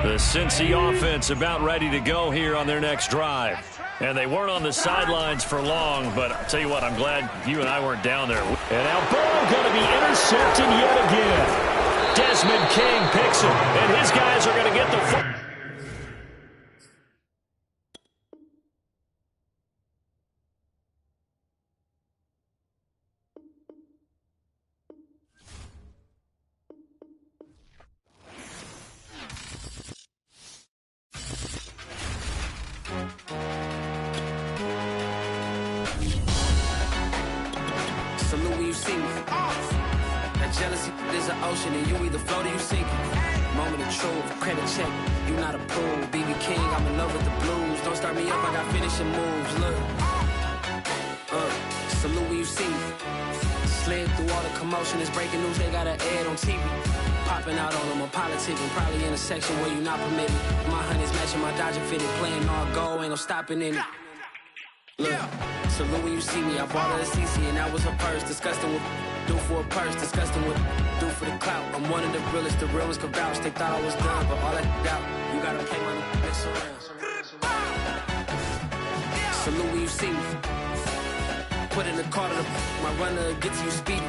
The Cincy offense about ready to go here on their next drive. And they weren't on the sidelines for long, but I'll tell you what, I'm glad you and I weren't down there. And now Burrow going to be intercepted yet again. Desmond King picks him, and his guys are going to get the football. Salute when you see me. That jealousy is an ocean, and you either float or you sink. Moment of truth, credit check, you not approved. BB King, I'm in love with the blues. Don't start me up, I got finishing moves. Look, salute when you see me. Slid through all the commotion, it's breaking news, they got an ad on TV. Popping out on them, I'm politicking, probably in a section where you not permitted. My honey's matching my Dodger fitted, playing all go, ain't no stopping in it. Look, salute when you see me. I bought her a CC and that was her purse. Disgusting with do for a purse. Disgusting with do for the clout. I'm one of the realest. The realest could vouch. They thought I was done, but all that doubt. You gotta play my next around. Salute when you see me. Put in the car to my runner gets you speedy.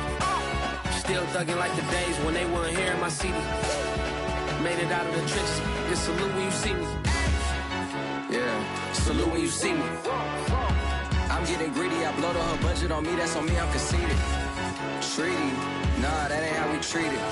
Still thugging like the days when they weren't here in my CD. Made it out of the trenches. Just salute when you see me. Yeah, salute when you see me. I'm getting greedy, I blow to her budget on me, that's on me, I'm conceited. Treaty, nah, that ain't how we treat it.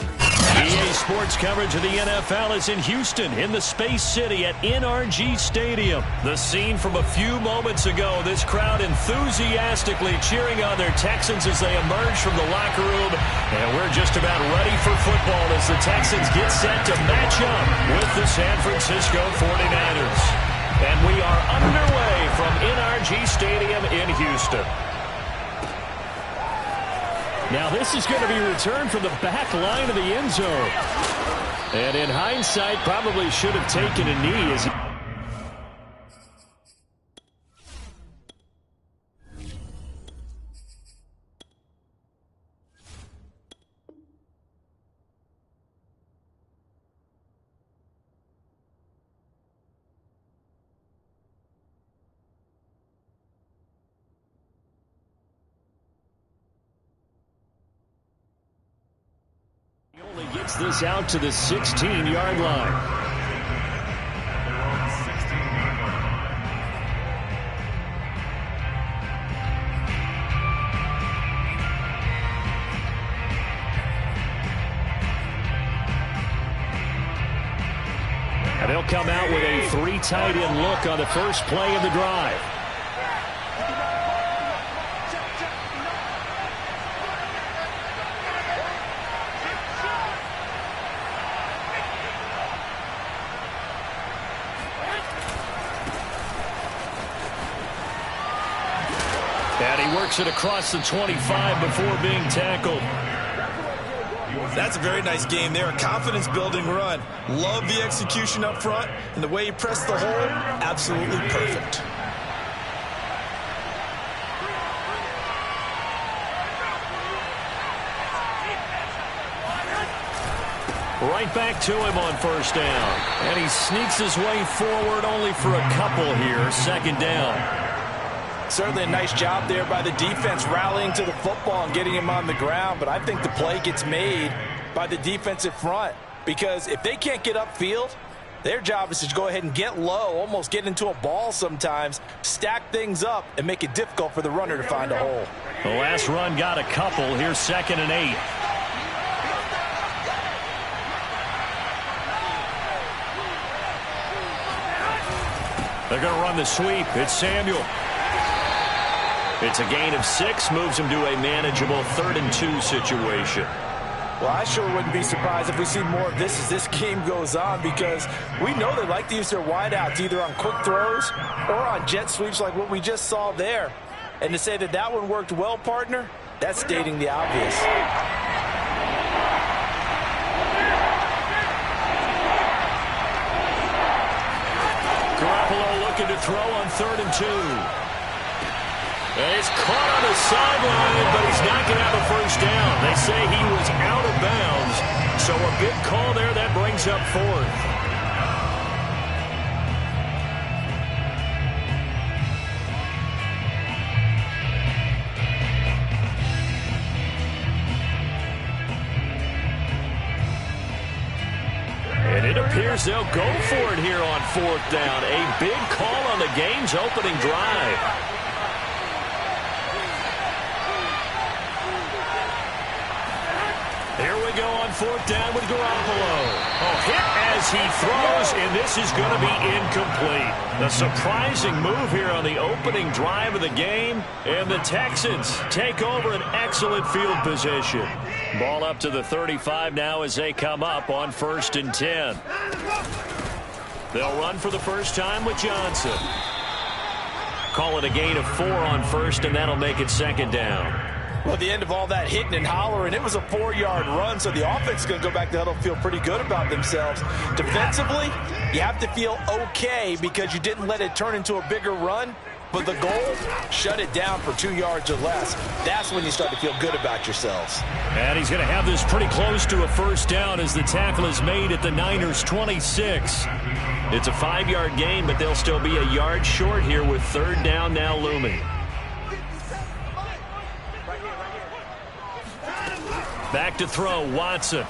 EA Sports coverage of the NFL is in Houston, in the Space City at NRG Stadium. The scene from a few moments ago, this crowd enthusiastically cheering on their Texans as they emerge from the locker room. And we're just about ready for football as the Texans get set to match up with the San Francisco 49ers. And we are underway from NRG Stadium in Houston. Now this is going to be returned from the back line of the end zone. And in hindsight, probably should have taken a knee as he... gets this out to the 16-yard line. And they'll come out with a three tight end look on the first play of the drive. And he works it across the 25 before being tackled. That's a very nice game there. A confidence-building run. Love the execution up front. And the way he pressed the hole, absolutely perfect. Right back to him on first down. And he sneaks his way forward only for a couple here. Second down. Certainly a nice job there by the defense rallying to the football and getting him on the ground. But I think the play gets made by the defensive front. Because if they can't get upfield, their job is to go ahead and get low, almost get into a ball sometimes, stack things up, and make it difficult for the runner to find a hole. The last run got a couple. Here's 2nd and 8. They're going to run the sweep. It's Samuel. It's a gain of 6, moves him to a manageable 3rd and 2 situation. Well, I sure wouldn't be surprised if we see more of this as this game goes on, because we know they like to use their wideouts either on quick throws or on jet sweeps like what we just saw there. And to say that that one worked well, partner, that's stating the obvious. Garoppolo looking to throw on 3rd and 2. And it's caught on the sideline, but he's not going to have a first down. They say he was out of bounds, so a big call there that brings up 4th. appears they'll go for it here on 4th down. A big call on the game's opening drive. Here we go on 4th down with Garoppolo. Hit as he throws, and this is going to be incomplete. A surprising move here on the opening drive of the game, and the Texans take over an excellent field position. Ball up to the 35 now as they come up on 1st and 10. They'll run for the first time with Johnson. Call it a gain of 4 on 1st, and that'll make it 2nd down. Well, at the end of all that hitting and hollering, it was a 4-yard run, so the offense is going to go back to huddle, feel pretty good about themselves. Defensively, you have to feel okay because you didn't let it turn into a bigger run, but the goal, shut it down for 2 yards or less. That's when you start to feel good about yourselves. And he's going to have this pretty close to a first down as the tackle is made at the Niners' 26. It's a 5-yard gain, but they'll still be a yard short here with 3rd down now looming. Back to throw, Watson.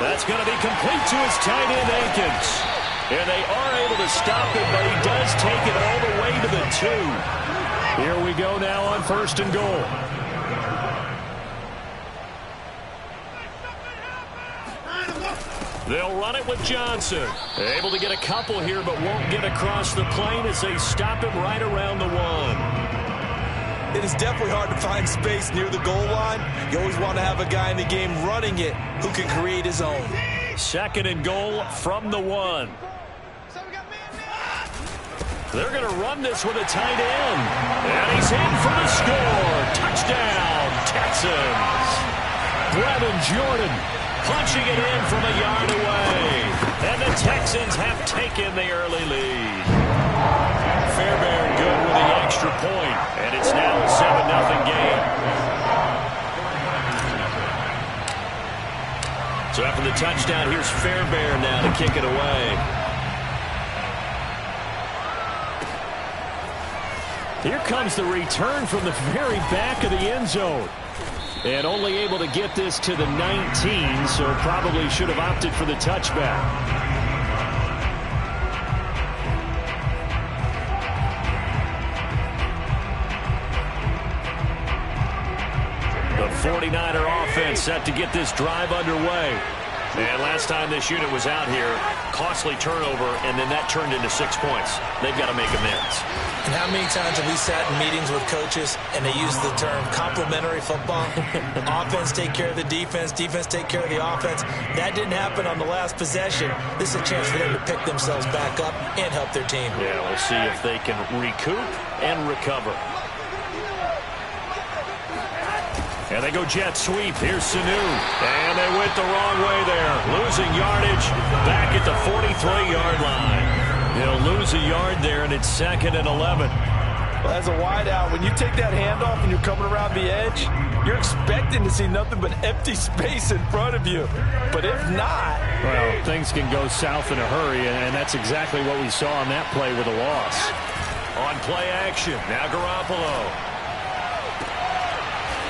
That's going to be complete to his tight end, Akins. And they are able to stop it, but he does take it all the way to the 2. Here we go now on 1st and goal. They'll run it with Johnson. Able to get a couple here, but won't get across the plane as they stop him right around the 1. It is definitely hard to find space near the goal line. You always want to have a guy in the game running it who can create his own. 2nd and goal from the 1. They're going to run this with a tight end. And he's in for the score. Touchdown, Texans. Brevin Jordan punching it in from a yard away. And the Texans have taken the early lead. Fairbairn good with the extra point, and it's now a 7-0 game. So after the touchdown, here's Fairbairn now to kick it away. Here comes the return from the very back of the end zone. And only able to get this to the 19, so probably should have opted for the touchback. The 49er offense set to get this drive underway. And last time this unit was out here, costly turnover, and then that turned into 6 points. They've got to make amends. And how many times have we sat in meetings with coaches and they use the term complementary football? Offense take care of the defense, defense take care of the offense. That didn't happen on the last possession. This is a chance for them to pick themselves back up and help their team. Yeah, we'll see if they can recoup and recover. And they go jet sweep. Here's Sanu. And they went the wrong way there. Losing yardage back at the 43-yard line. They'll lose a yard there, and it's 2nd and 11. Well, as a wideout, when you take that handoff and you're coming around the edge, you're expecting to see nothing but empty space in front of you. But if not... Well, things can go south in a hurry, and that's exactly what we saw on that play with a loss. On play action, now Garoppolo.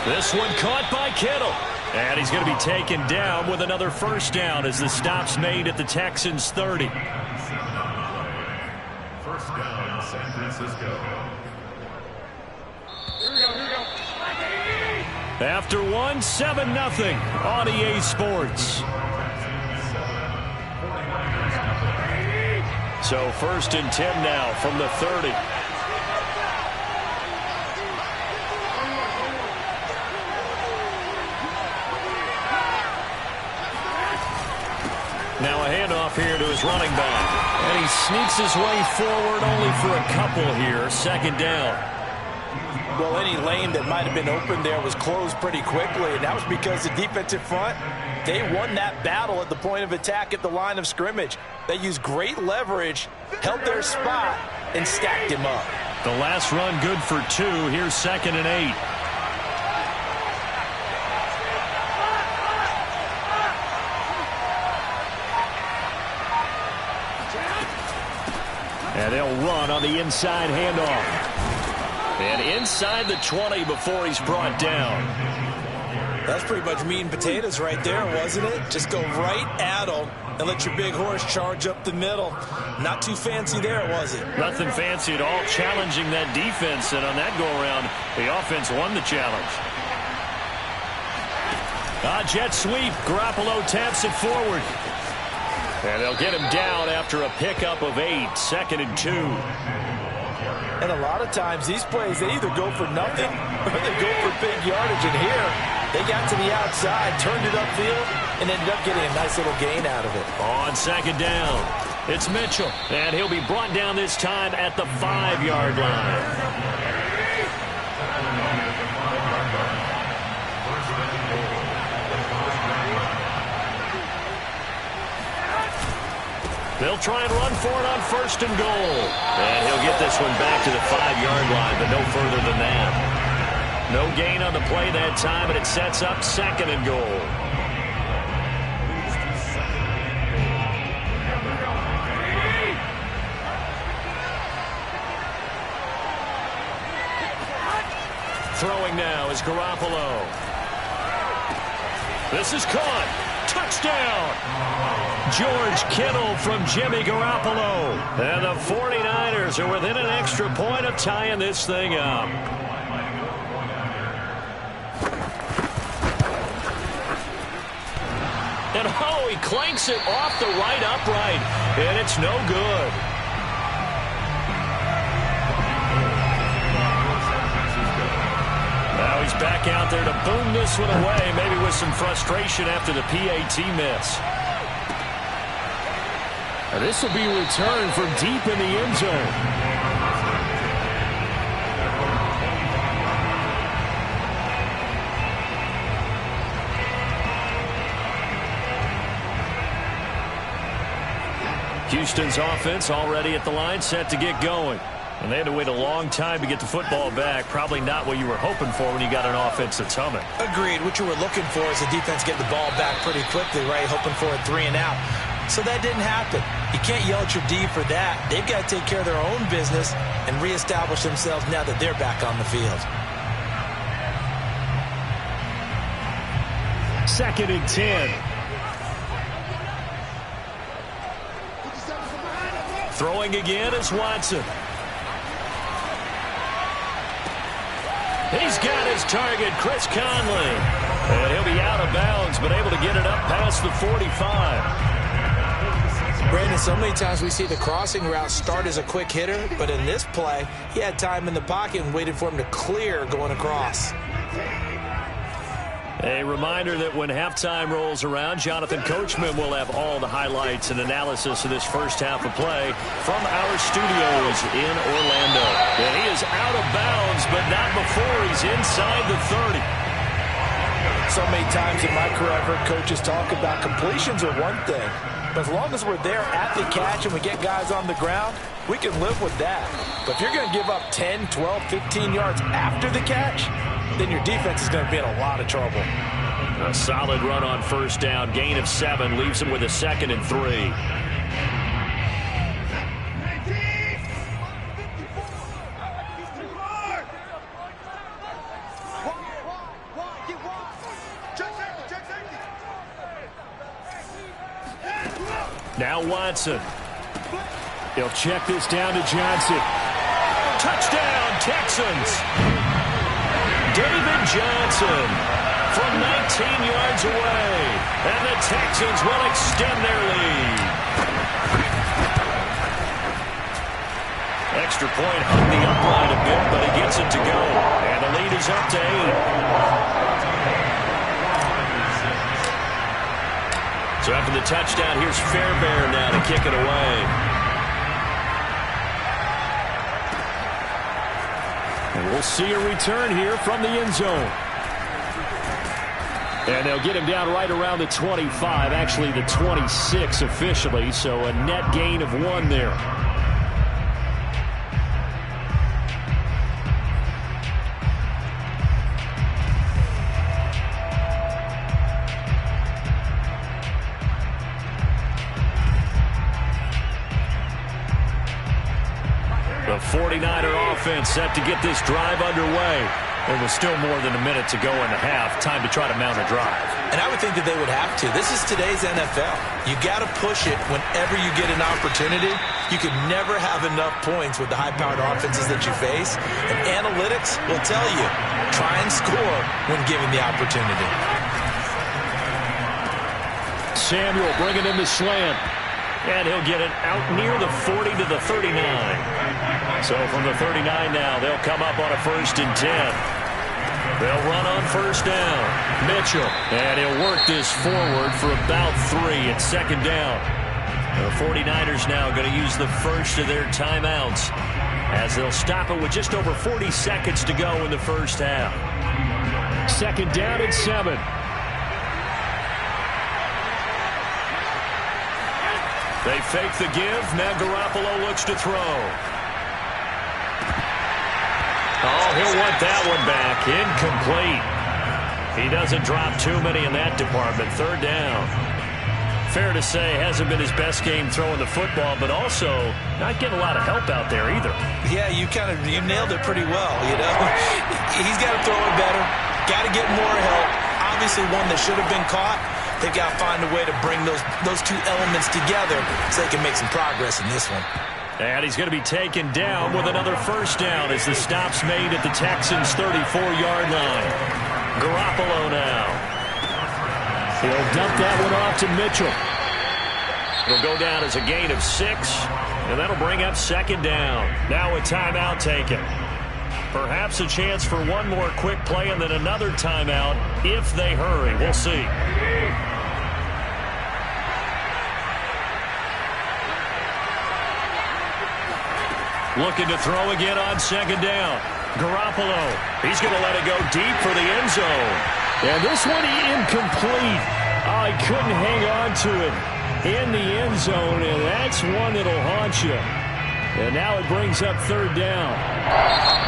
This one caught by Kittle. And he's going to be taken down with another first down as the stop's made at the Texans' 30. First down, San Francisco. Here we go. After one, 7-0 on EA Sports. So 1st and 10 now from the 30. Now a handoff here to his running back. And he sneaks his way forward only for a couple here. 2nd down. Well, any lane that might have been open there was closed pretty quickly, and that was because the defensive front, they won that battle at the point of attack at the line of scrimmage. They used great leverage, held their spot, and stacked him up. The last run good for 2. Here's 2nd and 8. And they'll run on the inside handoff. And inside the 20 before he's brought down. That's pretty much meat and potatoes right there, wasn't it? Just go right at them and let your big horse charge up the middle. Not too fancy there, was it? Nothing fancy at all, challenging that defense, and on that go-around, the offense won the challenge. Jet sweep. Garoppolo taps it forward. And they'll get him down after a pickup of 8, 2nd and 2. And a lot of times these plays, they either go for nothing or they go for big yardage. And here, they got to the outside, turned it upfield, and ended up getting a nice little gain out of it. On 2nd down, it's Mitchell. And he'll be brought down this time at the 5-yard line. They'll try and run for it on 1st and goal. And he'll get this one back to the 5-yard line, but no further than that. No gain on the play that time, and it sets up 2nd and goal. Throwing now is Garoppolo. This is caught. Touchdown! George Kittle from Jimmy Garoppolo. And the 49ers are within an extra point of tying this thing up. And oh, he clanks it off the right upright. And it's no good. Now he's back out there to boom this one away, maybe with some frustration after the PAT miss. And this will be returned from deep in the end zone. Houston's offense already at the line, set to get going. And they had to wait a long time to get the football back. Probably not what you were hoping for when you got an offense that's humming. Agreed. What you were looking for is the defense getting the ball back pretty quickly, right? Hoping for a 3 and out. So that didn't happen. You can't yell at your D for that. They've got to take care of their own business and reestablish themselves now that they're back on the field. 2nd and 10. Throwing again is Watson. He's got his target, Chris Conley. And he'll be out of bounds, but able to get it up past the 45. Brandon, so many times we see the crossing route start as a quick hitter, but in this play, he had time in the pocket and waited for him to clear going across. A reminder that when halftime rolls around, Jonathan Coachman will have all the highlights and analysis of this first half of play from our studios in Orlando. And he is out of bounds, but not before he's inside the 30. So many times in my career, I've heard coaches talk about completions are one thing. But as long as we're there at the catch and we get guys on the ground, we can live with that. But if you're going to give up 10, 12, 15 yards after the catch, then your defense is going to be in a lot of trouble. A solid run on 1st down. Gain of 7 leaves him with a 2nd and 3. Now Watson. He'll check this down to Johnson. Touchdown, Texans. David Johnson from 19 yards away. And the Texans will extend their lead. Extra point hung the upright a bit, but he gets it to go. And the lead is up to 8. So after the touchdown, here's Fairbairn now to kick it away. And we'll see a return here from the end zone. And they'll get him down right around the 25, actually the 26 officially, so a net gain of 1 there. The 49er offense set to get this drive underway. There was still more than a minute to go in the half. Time to try to mount a drive. And I would think that they would have to. This is today's NFL. You got to push it whenever you get an opportunity. You could never have enough points with the high-powered offenses that you face. And analytics will tell you, try and score when given the opportunity. Samuel bringing in the slant. And he'll get it out near the 40 to the 39. So from the 39 now, they'll come up on a 1st and 10. They'll run on 1st down. Mitchell. And he'll work this forward for about 3. It's 2nd down. The 49ers now going to use the first of their timeouts as they'll stop it with just over 40 seconds to go in the first half. 2nd down and 7. They fake the give. Now Garoppolo looks to throw. Oh, he'll want that one back. Incomplete. He doesn't drop too many in that department. 3rd down. Fair to say, hasn't been his best game throwing the football, but also not getting a lot of help out there either. Yeah, you nailed it pretty well, you know. He's got to throw it better. Got to get more help. Obviously one that should have been caught. They've got to find a way to bring those two elements together so they can make some progress in this one. And he's going to be taken down with another 1st down as the stop's made at the Texans' 34-yard line. Garoppolo now. He'll dump that one off to Mitchell. It'll go down as a gain of 6, and that'll bring up 2nd down. Now a timeout taken. Perhaps a chance for one more quick play and then another timeout if they hurry. We'll see. Looking to throw again on 2nd down. Garoppolo. He's going to let it go deep for the end zone. And this one incomplete. Oh, he couldn't hang on to it in the end zone, and that's one that'll haunt you. And now it brings up 3rd down.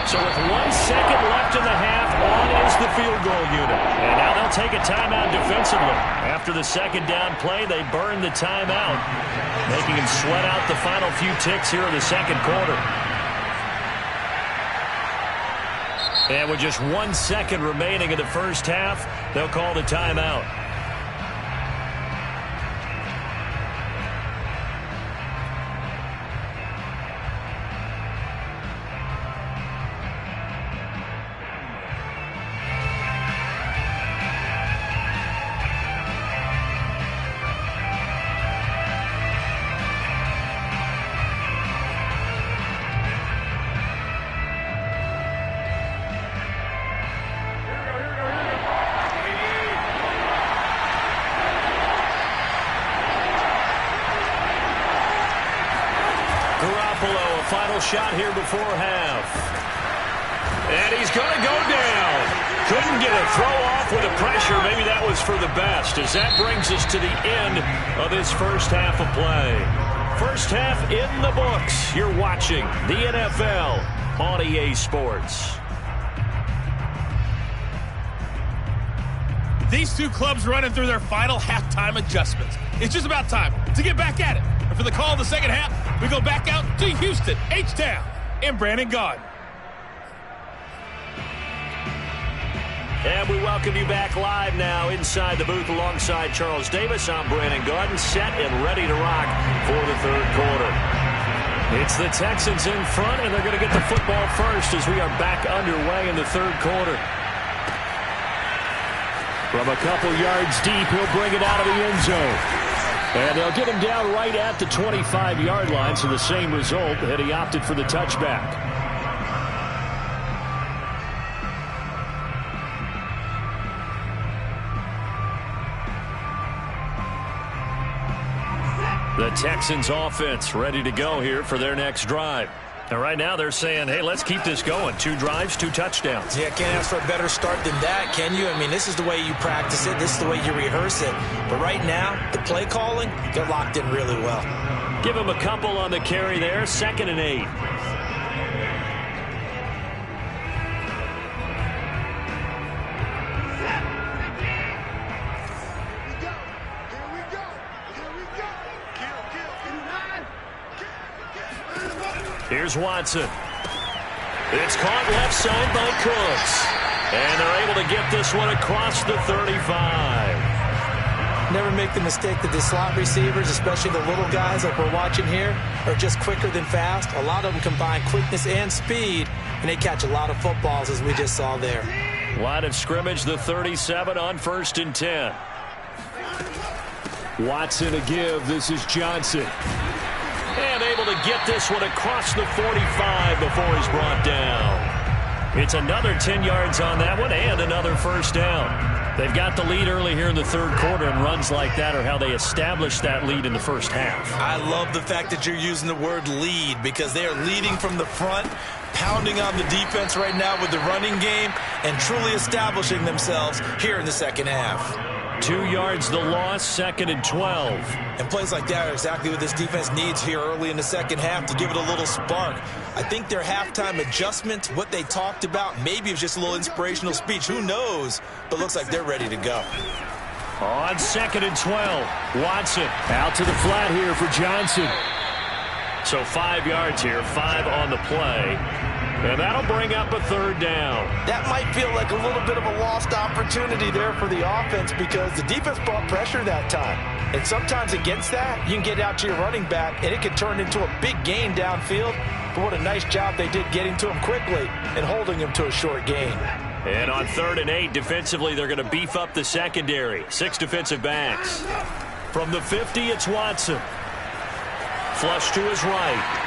So with 1 second left in the half, on is the field goal unit. And now they'll take a timeout defensively. After the 2nd down play, they burn the timeout, making him sweat out the final few ticks here in the 2nd quarter. And with just 1 second remaining in the first half, they'll call the timeout. Final shot here before half. And he's going to go down. Couldn't get a throw off with the pressure. Maybe that was for the best, as that brings us to the end of this first half of play. First half in the books. You're watching the NFL on EA Sports. These two clubs running through their final halftime adjustments. It's just about time to get back at it. And for the call of the second half, we go back out to Houston, H-Town, and Brandon Gaudin. And we welcome you back live now inside the booth alongside Charles Davis. I'm Brandon Gaudin, set and ready to rock for the 3rd quarter. It's the Texans in front, and they're going to get the football first as we are back underway in the 3rd quarter. From a couple yards deep, he'll bring it out of the end zone. And they'll get him down right at the 25-yard line, so the same result had he opted for the touchback. The Texans offense ready to go here for their next drive. And right now they're saying, hey, let's keep this going. 2 drives, 2 touchdowns. Yeah, can't ask for a better start than that, can you? I mean, this is the way you practice it. This is the way you rehearse it. But right now, the play calling, they're locked in really well. Give him a couple on the carry there. 2nd and 8. Here's Watson. It's caught left side by Cooks. And they're able to get this one across the 35. Never make the mistake that the slot receivers, especially the little guys like we're watching here, are just quicker than fast. A lot of them combine quickness and speed, and they catch a lot of footballs, as we just saw there. Line of scrimmage, the 37 on 1st and 10. Watson a give. This is Johnson. And able to get this one across the 45 before he's brought down. It's another 10 yards on that one and another first down. They've got the lead early here in the third quarter, and runs like that are how they established that lead in the first half. I love the fact that you're using the word lead, because they are leading from the front, pounding on the defense right now with the running game, and truly establishing themselves here in the second half. 2 yards the loss, 2nd and 12. And plays like that are exactly what this defense needs here early in the second half to give it a little spark. I think their halftime adjustment, what they talked about, maybe it was just a little inspirational speech. Who knows? But looks like they're ready to go. On 2nd and 12, Watson out to the flat here for Johnson. So 5 yards here, 5 on the play. And that'll bring up a third down. That might feel like a little bit of a lost opportunity there for the offense, because the defense brought pressure that time. And sometimes against that, you can get out to your running back, and it can turn into a big gain downfield. But what a nice job they did getting to him quickly and holding him to a short gain. And on 3rd and 8, defensively, they're going to beef up the secondary. 6 defensive backs. From the 50, it's Watson. Flush to his right.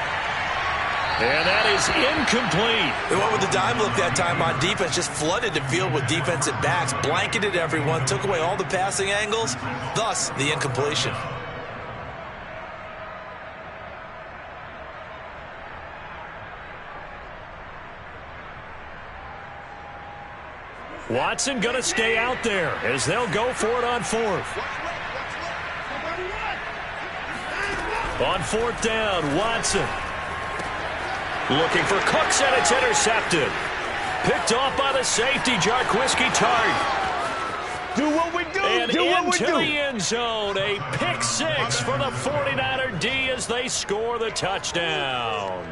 And that is incomplete. They went with the dime look that time on defense, just flooded the field with defensive backs, blanketed everyone, took away all the passing angles, thus the incompletion. Watson going to stay out there as they'll go for it on 4th. On 4th down, Watson. Looking for Cooks, and it's intercepted. Picked off by the safety, Jarquiski Tart. Do what we do. And do what we into do. the end zone. A pick 6 for the 49er D as they score the touchdown.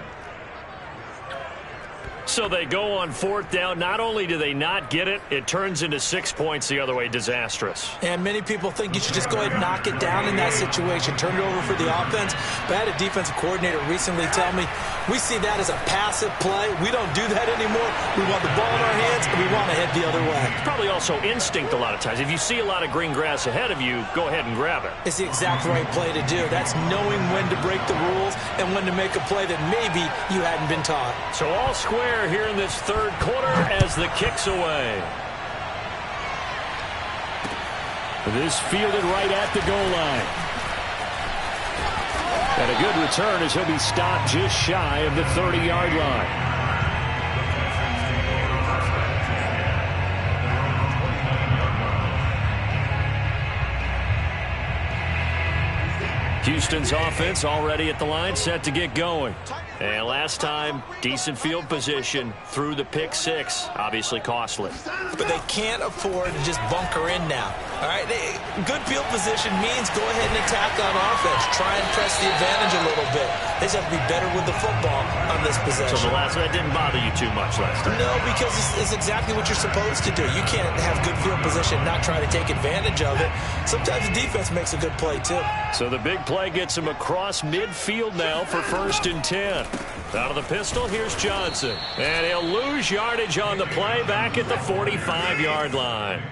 So they go on 4th down. Not only do they not get it, it turns into 6 points the other way. Disastrous. And many people think you should just go ahead and knock it down in that situation, turn it over for the offense. But I had a defensive coordinator recently tell me, we see that as a passive play. We don't do that anymore. We want the ball in our hands, and we want to head the other way. It's probably also instinct a lot of times. If you see a lot of green grass ahead of you, go ahead and grab it. It's the exact right play to do. That's knowing when to break the rules and when to make a play that maybe you hadn't been taught. So all square here in this third quarter as the kick's away. This fielded right at the goal line. And a good return as he'll be stopped just shy of the 30-yard line. Houston's offense already at the line, set to get going. And last time, decent field position through the pick 6, obviously costly. But they can't afford to just bunker in now. All right, good field position means go ahead and attack on offense. Try and press the advantage a little bit. They just have to be better with the football on this possession. So the last one didn't bother you too much last time? No, because it's exactly what you're supposed to do. You can't have good field position and not try to take advantage of it. Sometimes the defense makes a good play, too. So the big play gets him across midfield now for 1st and 10. Out of the pistol, here's Johnson. And he'll lose yardage on the play back at the 45-yard line.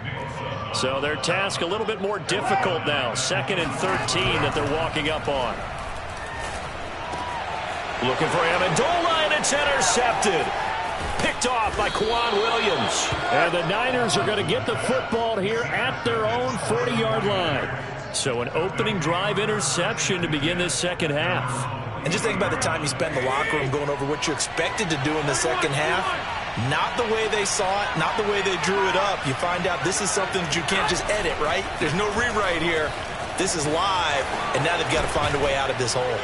So their task a little bit more difficult now. 2nd and 13 that they're walking up on. Looking for Amendola, and it's intercepted. Picked off by Kowboiii Williams. And the Niners are going to get the football here at their own 40-yard line. So an opening drive interception to begin this second half. And just think about the time you spend in the locker room going over what you expected to do in the second half. Not the way they saw it, not the way they drew it up. You find out this is something that you can't just edit, right? There's no rewrite here. This is live, and now they've got to find a way out of this hole.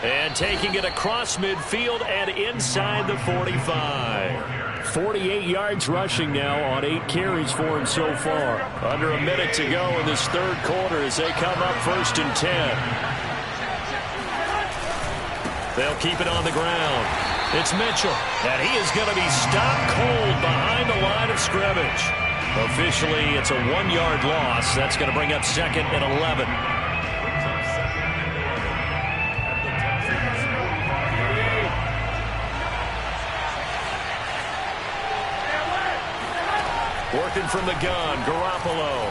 And taking it across midfield and inside the 45. 48 yards rushing now on 8 carries for him so far. Under a minute to go in this third quarter as they come up 1st and 10. They'll keep it on the ground. It's Mitchell, and he is going to be stopped cold behind the line of scrimmage. Officially, it's a 1-yard loss. That's going to bring up 2nd and 11. Working from the gun, Garoppolo.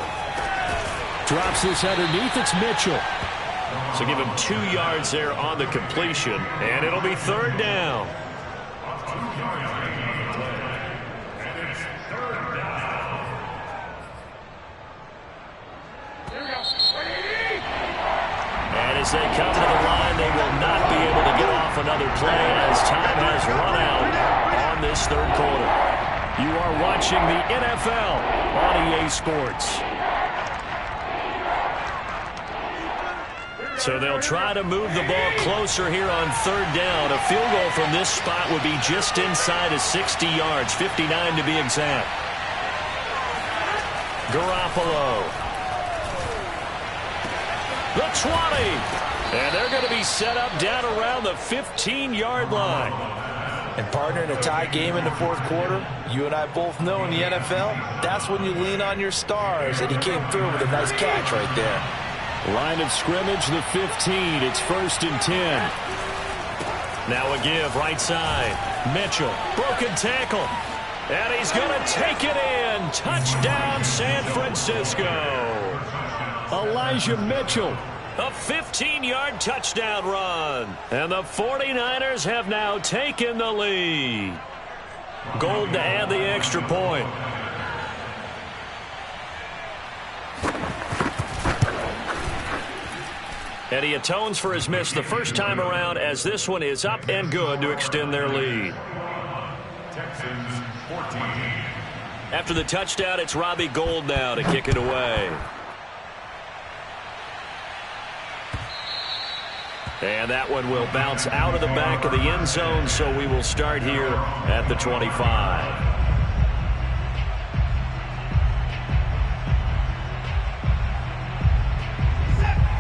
Drops this underneath, it's Mitchell. So give him 2 yards there on the completion, and it'll be 3rd down. And as they come to the line, they will not be able to get off another play as time has run out on this 3rd quarter. You are watching the NFL on EA Sports. So they'll try to move the ball closer here on 3rd down. A field goal from this spot would be just inside of 60 yards, 59 to be exact. Garoppolo. The 20. And they're going to be set up down around the 15-yard line. And partner, in a tie game in the 4th quarter, you and I both know in the NFL, that's when you lean on your stars. And he came through with a nice catch right there. Line of scrimmage, the 15. It's 1st and 10. Now a give, right side. Mitchell, broken tackle. And he's going to take it in. Touchdown, San Francisco. Elijah Mitchell. A 15-yard touchdown run. And the 49ers have now taken the lead. Gold to add the extra point. And he atones for his miss the first time around, as this one is up and good to extend their lead. Texans 14. After the touchdown, it's Robbie Gould now to kick it away. And that one will bounce out of the back of the end zone, so we will start here at the 25.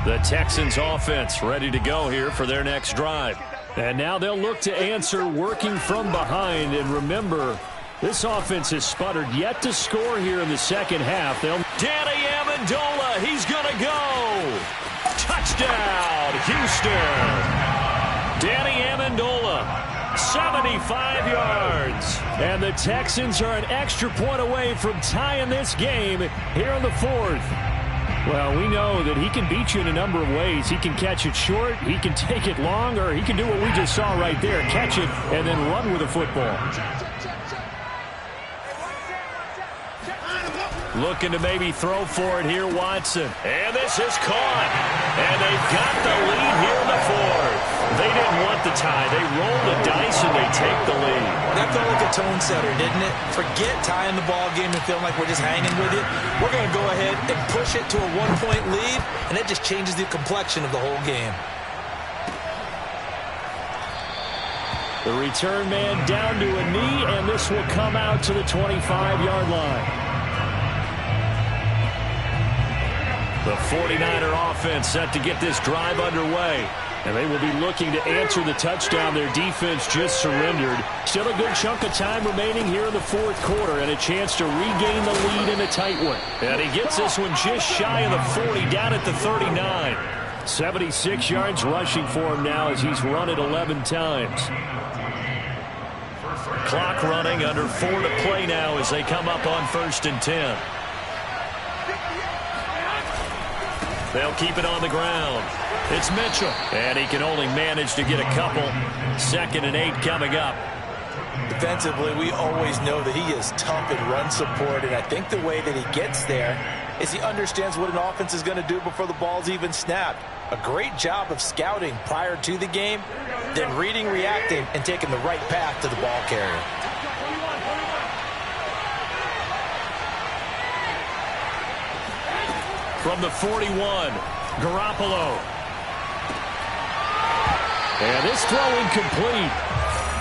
The Texans offense ready to go here for their next drive. And now they'll look to answer working from behind. And remember, this offense has sputtered yet to score here in the second half. Danny Amendola, he's going to go. Touchdown, Houston. Danny Amendola, 75 yards. And the Texans are an extra point away from tying this game here in the 4th. Well, we know that he can beat you in a number of ways. He can catch it short, he can take it long, or he can do what we just saw right there, catch it and then run with the football. Looking to maybe throw for it here, Watson. And this is caught. And they've got the lead here in the 4th. They didn't want the tie. They rolled the dice and they take the lead. That felt like a tone setter, didn't it? Forget tying the ball game and feeling like we're just hanging with it. We're going to go ahead and push it to a 1-point lead, and that just changes the complexion of the whole game. The return man down to a knee, and this will come out to the 25-yard line. The 49er offense set to get this drive underway. And they will be looking to answer the touchdown their defense just surrendered. Still a good chunk of time remaining here in the 4th quarter and a chance to regain the lead in a tight one. And he gets this one just shy of the 40, down at the 39. 76 yards rushing for him now as he's run it 11 times. Clock running, under 4 to play now as they come up on 1st and 10. They'll keep it on the ground. It's Mitchell. And he can only manage to get a couple. 2nd and 8 coming up. Defensively, we always know that he is tough in run support, and I think the way that he gets there is he understands what an offense is going to do before the ball's even snapped. A great job of scouting prior to the game, then reading, reacting, and taking the right path to the ball carrier. From the 41, Garoppolo. And this throw incomplete.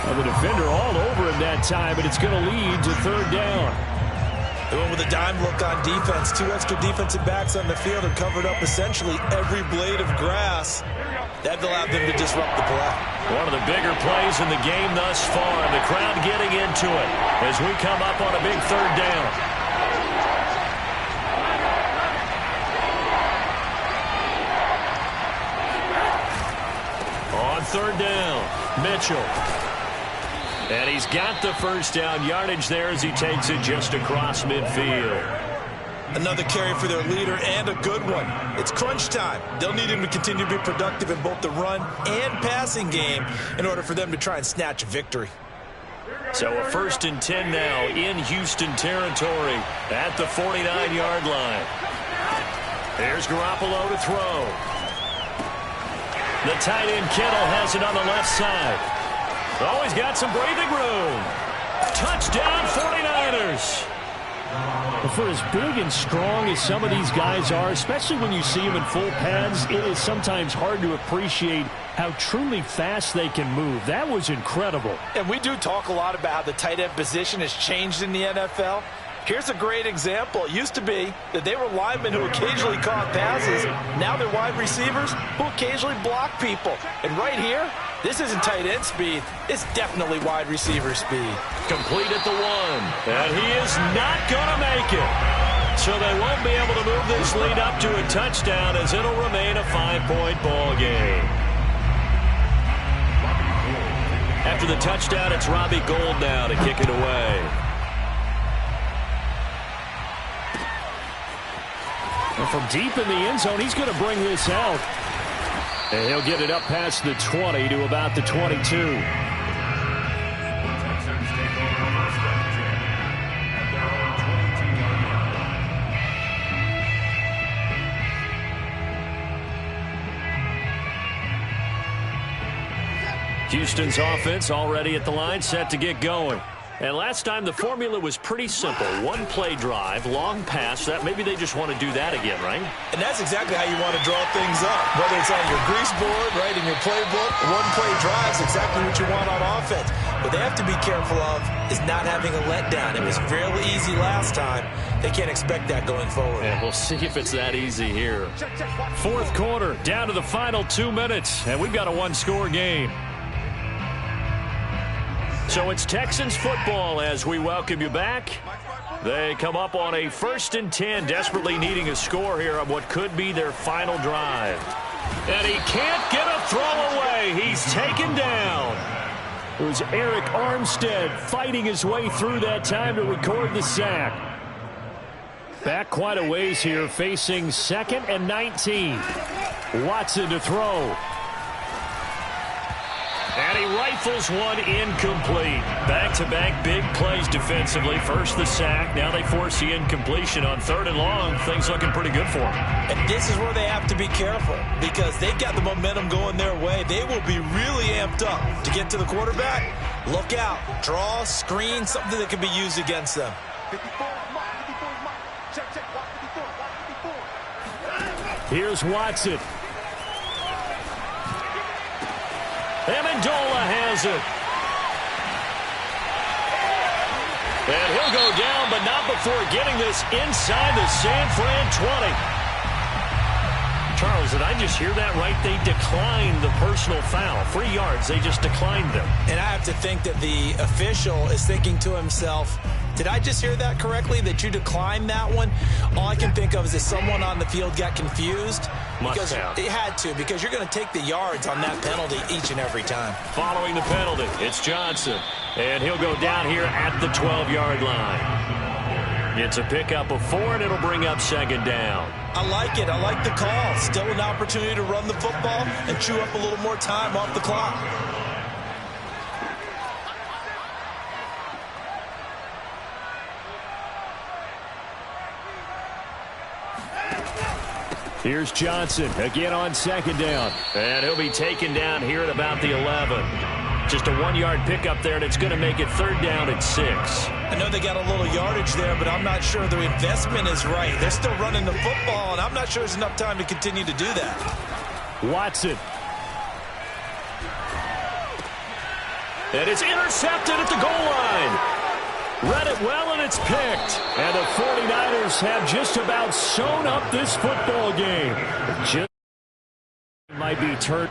Well, the defender all over him that time, but it's going to lead to 3rd down. The one with a dime look on defense. 2 extra defensive backs on the field and covered up essentially every blade of grass. That allowed them to disrupt the play. One of the bigger plays in the game thus far, and the crowd getting into it as we come up on a big third down. On third down, Mitchell. And he's got the first down yardage there as he takes it just across midfield. Another carry for their leader, and a good one. It's crunch time. They'll need him to continue to be productive in both the run and passing game in order for them to try and snatch a victory. So a 1st and 10 now in Houston territory at the 49-yard line. Here's Garoppolo to throw. The tight end Kittle has it on the left side. Oh, he's got some breathing room. Touchdown 49ers. For as big and strong as some of these guys are, especially when you see them in full pads, it is sometimes hard to appreciate how truly fast they can move. That was incredible. And we do talk a lot about how the tight end position has changed in the NFL. Here's a great example. It used to be that they were linemen who occasionally caught passes. Now they're wide receivers who occasionally block people. And right here, this isn't tight end speed. It's definitely wide receiver speed. Complete at the 1. And he is not going to make it. So they won't be able to move this lead up to a touchdown as it'll remain a 5-point ball game. After the touchdown, it's Robbie Gould now to kick it away. And from deep in the end zone, he's going to bring this out. And he'll get it up past the 20 to about the 22. Houston's offense already at the line, set to get going. And last time the formula was pretty simple. One play drive, long pass. That maybe they just want to do that again, right? And that's exactly how you want to draw things up. Whether it's on your grease board, right, in your playbook, one play drive is exactly what you want on offense. What they have to be careful of is not having a letdown. It was fairly easy last time. They can't expect that going forward. And we'll see if it's that easy here. Fourth quarter, down to the final 2 minutes, and we've got a one-score game. So it's Texans football as we welcome you back. They come up on a 1st and 10, desperately needing a score here on what could be their final drive. And he can't get a throw away. He's taken down. It was Eric Armstead fighting his way through that time to record the sack. Back quite a ways here, facing 2nd and 19. Watson to throw. And he rifles one incomplete. Back-to-back big plays defensively. First the sack. Now they force the incompletion on 3rd and long. Things looking pretty good for them. And this is where they have to be careful because they've got the momentum going their way. They will be really amped up to get to the quarterback. Look out. Draw, screen, something that can be used against them. Here's Watson. Amendola has it. And he'll go down, but not before getting this inside the San Fran 20. Charles, did I just hear that right? They declined the personal foul. 3 yards, they just declined them. And I have to think that the official is thinking to himself, did I just hear that correctly, that you declined that one? All I can think of is that someone on the field got confused. Must have. It had to, because you're going to take the yards on that penalty each and every time. Following the penalty, it's Johnson. And he'll go down here at the 12-yard line. It's a pickup of 4, and it'll bring up 2nd down. I like it. I like the call. Still an opportunity to run the football and chew up a little more time off the clock. Here's Johnson again on 2nd down. And he'll be taken down here at about the 11. Just a 1-yard pickup there, and it's going to make it 3rd down at 6. I know they got a little yardage there, but I'm not sure the investment is right. They're still running the football, and I'm not sure there's enough time to continue to do that. Watson. And it's intercepted at the goal line. Read it well, and it's picked. And the 49ers have just about sewn up this football game. Just might be turned.